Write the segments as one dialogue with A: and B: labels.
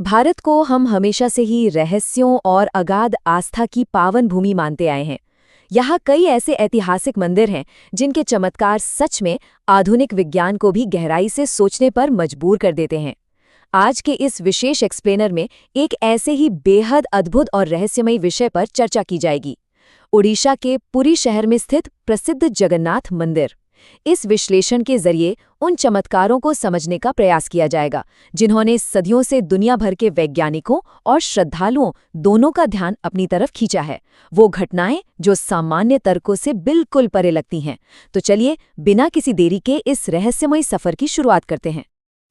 A: भारत को हम हमेशा से ही रहस्यों और अगाध आस्था की पावन भूमि मानते आए हैं। यहाँ कई ऐसे ऐतिहासिक मंदिर हैं जिनके चमत्कार सच में आधुनिक विज्ञान को भी गहराई से सोचने पर मजबूर कर देते हैं। आज के इस विशेष एक्सप्लेनर में एक ऐसे ही बेहद अद्भुत और रहस्यमयी विषय पर चर्चा की जाएगी। ओडिशा के पुरी शहर में स्थित प्रसिद्ध जगन्नाथ मंदिर। इस विश्लेषण के जरिए उन चमत्कारों को समझने का प्रयास किया जाएगा जिन्होंने सदियों से दुनिया भर के वैज्ञानिकों और श्रद्धालुओं दोनों का ध्यान अपनी तरफ खींचा है। वो घटनाएं जो सामान्य तर्कों से बिल्कुल परे लगती हैं। तो चलिए बिना किसी देरी के इस रहस्यमयी सफर की शुरुआत करते हैं।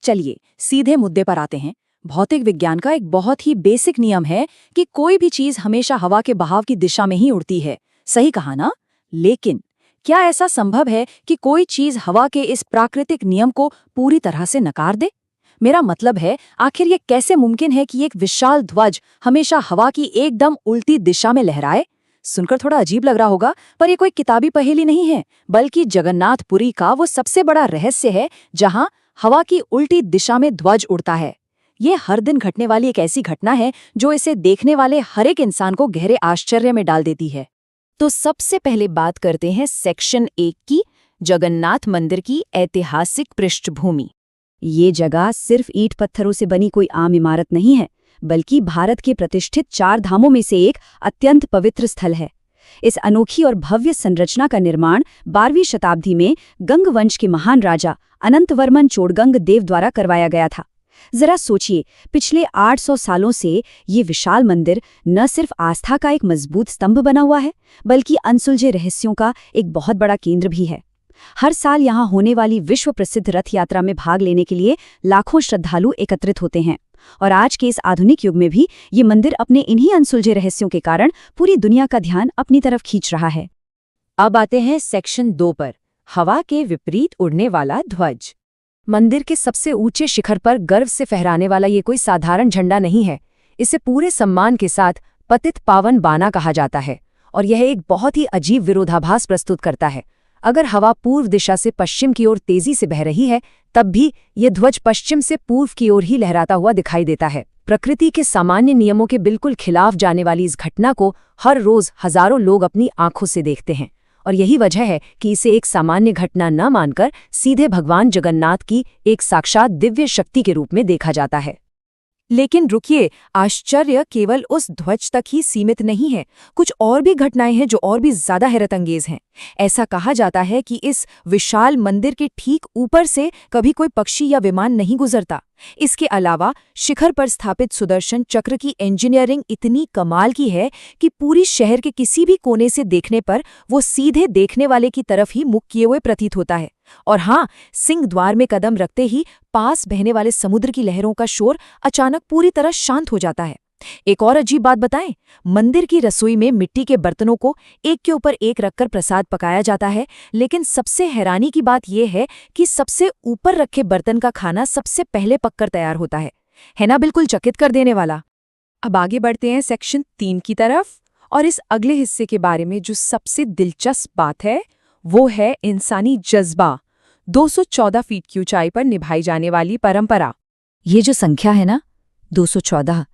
B: चलिए सीधे मुद्दे पर आते हैं। भौतिक विज्ञान का एक बहुत ही बेसिक नियम है कि कोई भी चीज हमेशा हवा के बहाव की दिशा में ही उड़ती है। सही कहा ना? लेकिन क्या ऐसा संभव है कि कोई चीज हवा के इस प्राकृतिक नियम को पूरी तरह से नकार दे? मेरा मतलब है, आखिर ये कैसे मुमकिन है कि एक विशाल ध्वज हमेशा हवा की एकदम उल्टी दिशा में लहराए? सुनकर थोड़ा अजीब लग रहा होगा, पर ये कोई किताबी पहेली नहीं है, बल्कि जगन्नाथपुरी का वो सबसे बड़ा रहस्य है जहां हवा की उल्टी दिशा में ध्वज उड़ता है। ये हर दिन घटने वाली एक ऐसी घटना है जो इसे देखने वाले हर एक इंसान को गहरे आश्चर्य में डाल देती है।
A: तो सबसे पहले बात करते हैं सेक्शन 1 की, जगन्नाथ मंदिर की ऐतिहासिक पृष्ठभूमि। ये जगह सिर्फ ईंट पत्थरों से बनी कोई आम इमारत नहीं है, बल्कि भारत के प्रतिष्ठित 4 धामों में से एक अत्यंत पवित्र स्थल है। इस अनोखी और भव्य संरचना का निर्माण 12वीं शताब्दी में गंग वंश के महान राजा अनंतवर्मन चोडगंग देव द्वारा करवाया गया था। जरा सोचिए, पिछले 800 सालों से ये विशाल मंदिर न सिर्फ आस्था का एक मजबूत स्तंभ बना हुआ है, बल्कि अनसुलझे रहस्यों का एक बहुत बड़ा केंद्र भी है। हर साल यहाँ होने वाली विश्व प्रसिद्ध रथ यात्रा में भाग लेने के लिए लाखों श्रद्धालु एकत्रित होते हैं, और आज के इस आधुनिक युग में भी ये मंदिर अपने इन्हीं अनसुलझे रहस्यों के कारण पूरी दुनिया का ध्यान अपनी तरफ खींच रहा है। अब आते हैं सेक्शन 2 पर, हवा के विपरीत उड़ने वाला ध्वज। मंदिर के सबसे ऊंचे शिखर पर गर्व से फहराने वाला ये कोई साधारण झंडा नहीं है। इसे पूरे सम्मान के साथ पतित पावन बाना कहा जाता है, और यह एक बहुत ही अजीब विरोधाभास प्रस्तुत करता है। अगर हवा पूर्व दिशा से पश्चिम की ओर तेजी से बह रही है, तब भी ये ध्वज पश्चिम से पूर्व की ओर ही लहराता हुआ दिखाई देता है। प्रकृति के सामान्य नियमों के बिल्कुल खिलाफ जाने वाली इस घटना को हर रोज हजारों लोग अपनी आंखों से देखते हैं, और यही वजह है कि इसे एक सामान्य घटना न मानकर सीधे भगवान जगन्नाथ की एक साक्षात दिव्य शक्ति के रूप में देखा जाता है। लेकिन रुकिए, आश्चर्य केवल उस ध्वज तक ही सीमित नहीं है। कुछ और भी घटनाएं हैं जो और भी ज्यादा हैरतअंगेज हैं। ऐसा कहा जाता है कि इस विशाल मंदिर के ठीक ऊपर से कभी कोई पक्षी या विमान नहीं गुजरता। इसके अलावा शिखर पर स्थापित सुदर्शन चक्र की इंजीनियरिंग इतनी कमाल की है कि पूरी शहर के किसी भी कोने से देखने पर वो सीधे देखने वाले की तरफ ही मुख किए हुए प्रतीत होता है। और हाँ, सिंह द्वार में कदम रखते ही पास बहने वाले समुद्र की लहरों का शोर अचानक पूरी तरह शांत हो जाता है। एक और अजीब बात बताएं, मंदिर की रसोई में मिट्टी के बर्तनों को एक के ऊपर एक रखकर प्रसाद पकाया जाता है, लेकिन सबसे हैरानी की बात यह है कि सबसे ऊपर रखे बर्तन का खाना सबसे पहले पककर तैयार होता है ना? बिल्कुल चकित कर देने वाला। अब आगे बढ़ते हैं सेक्शन 3 की तरफ, और इस अगले हिस्से के बारे में जो सबसे दिलचस्प बात है वो है इंसानी जज्बा। 214 फीट की ऊंचाई पर निभाई जाने वाली परंपरा।
B: ये जो संख्या है ना, 214,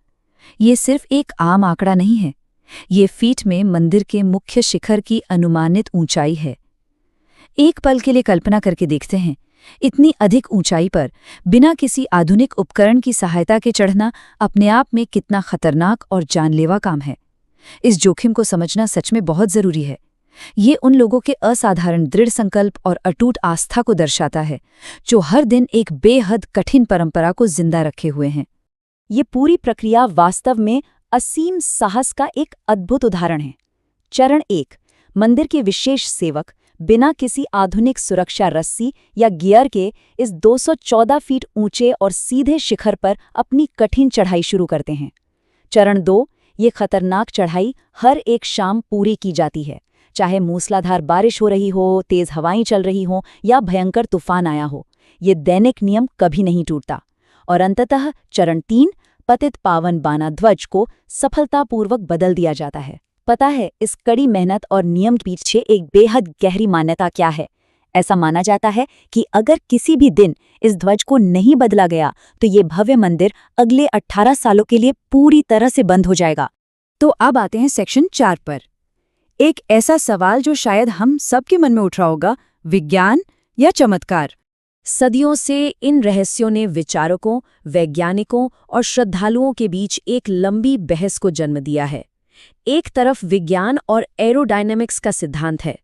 B: ये सिर्फ एक आम आंकड़ा नहीं है। ये फीट में मंदिर के मुख्य शिखर की अनुमानित ऊंचाई है। एक पल के लिए कल्पना करके देखते हैं, इतनी अधिक ऊंचाई पर बिना किसी आधुनिक उपकरण की सहायता के चढ़ना अपने आप में कितना खतरनाक और जानलेवा काम है। इस जोखिम को समझना सच में बहुत जरूरी है। ये उन लोगों के असाधारण दृढ़ संकल्प और अटूट आस्था को दर्शाता है जो हर दिन एक बेहद कठिन परंपरा को जिंदा रखे हुए हैं। ये पूरी प्रक्रिया वास्तव में असीम साहस का एक अद्भुत उदाहरण है। चरण 1, मंदिर के विशेष सेवक बिना किसी आधुनिक सुरक्षा रस्सी या गियर के इस 214 फीट ऊंचे और सीधे शिखर पर अपनी कठिन चढ़ाई शुरू करते हैं। चरण 2, ये खतरनाक चढ़ाई हर एक शाम पूरी की जाती है, चाहे मूसलाधार बारिश हो रही हो, तेज हवाएं चल रही हों या भयंकर तूफान आया हो। ये दैनिक नियम कभी नहीं टूटता। और अंततः चरण 3, पतित पावन बाना ध्वज को सफलतापूर्वक बदल दिया जाता है। पता है, इस कड़ी मेहनत और नियम के पीछे एक बेहद गहरी मान्यता क्या है?
A: ऐसा माना जाता है कि अगर किसी भी दिन इस ध्वज को नहीं बदला गया तो ये भव्य मंदिर अगले 18 सालों के लिए पूरी तरह से बंद हो जाएगा।
B: तो अब आते हैं सेक्शन 4 पर। एक ऐसा सवाल जो शायद हम सबके मन में उठ रहा होगा, विज्ञान या चमत्कार?
A: सदियों से इन रहस्यों ने विचारकों, वैज्ञानिकों और श्रद्धालुओं के बीच एक लंबी बहस को जन्म दिया है। एक तरफ विज्ञान और एरोडायनेमिक्स का सिद्धांत है।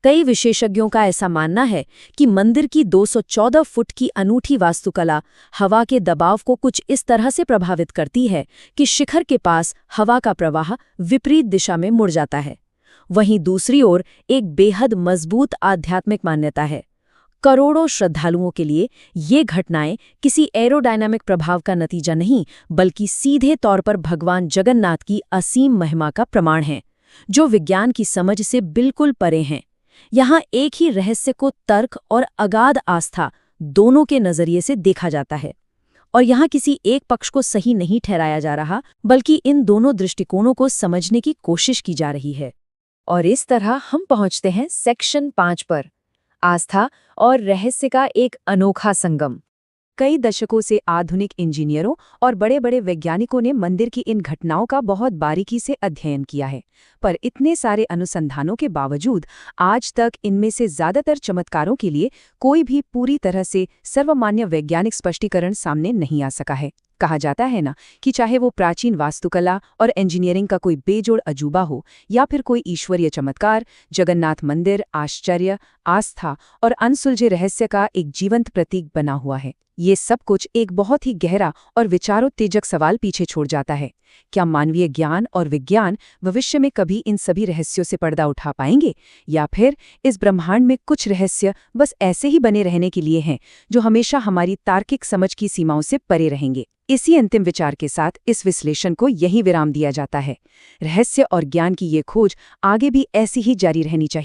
A: कई विशेषज्ञों का ऐसा मानना है कि मंदिर की 214 फुट की अनूठी वास्तुकला हवा के दबाव को कुछ इस तरह से प्रभावित करती है कि शिखर के पास हवा का प्रवाह विपरीत दिशा में मुड़ जाता है। वहीं दूसरी ओर एक बेहद मजबूत आध्यात्मिक मान्यता है। करोड़ों श्रद्धालुओं के लिए ये घटनाएं किसी एरोडायनामिक प्रभाव का नतीजा नहीं, बल्कि सीधे तौर पर भगवान जगन्नाथ की असीम महिमा का प्रमाण हैं, जो विज्ञान की समझ से बिल्कुल परे हैं। यहाँ एक ही रहस्य को तर्क और अगाध आस्था दोनों के नजरिए से देखा जाता है, और यहाँ किसी एक पक्ष को सही नहीं ठहराया जा रहा, बल्कि इन दोनों दृष्टिकोणों को समझने की कोशिश की जा रही है। और इस तरह हम पहुंचते हैं सेक्शन 5 पर, आस्था और रहस्य का एक अनोखा संगम। कई दशकों से आधुनिक इंजीनियरों और बड़े बड़े वैज्ञानिकों ने मंदिर की इन घटनाओं का बहुत बारीकी से अध्ययन किया है, पर इतने सारे अनुसंधानों के बावजूद आज तक इनमें से ज्यादातर चमत्कारों के लिए कोई भी पूरी तरह से सर्वमान्य वैज्ञानिक स्पष्टीकरण सामने नहीं आ सका है। कहा जाता है ना कि चाहे वो प्राचीन वास्तुकला और इंजीनियरिंग का कोई बेजोड़ अजूबा हो या फिर कोई ईश्वरीय चमत्कार, जगन्नाथ मंदिर आश्चर्य, आस्था और अनसुलझे रहस्य का एक जीवंत प्रतीक बना हुआ है। ये सब कुछ एक बहुत ही गहरा और विचारोत्तेजक सवाल पीछे छोड़ जाता है। क्या मानवीय ज्ञान और विज्ञान भविष्य में कभी इन सभी रहस्यों से पर्दा उठा पाएंगे, या फिर इस ब्रह्मांड में कुछ रहस्य बस ऐसे ही बने रहने के लिए हैं जो हमेशा हमारी तार्किक समझ की सीमाओं से परे रहेंगे? इसी अंतिम विचार के साथ इस विश्लेषण को यहीं विराम दिया जाता है। रहस्य और ज्ञान की ये खोज आगे भी ऐसी ही जारी रहनी चाहिए।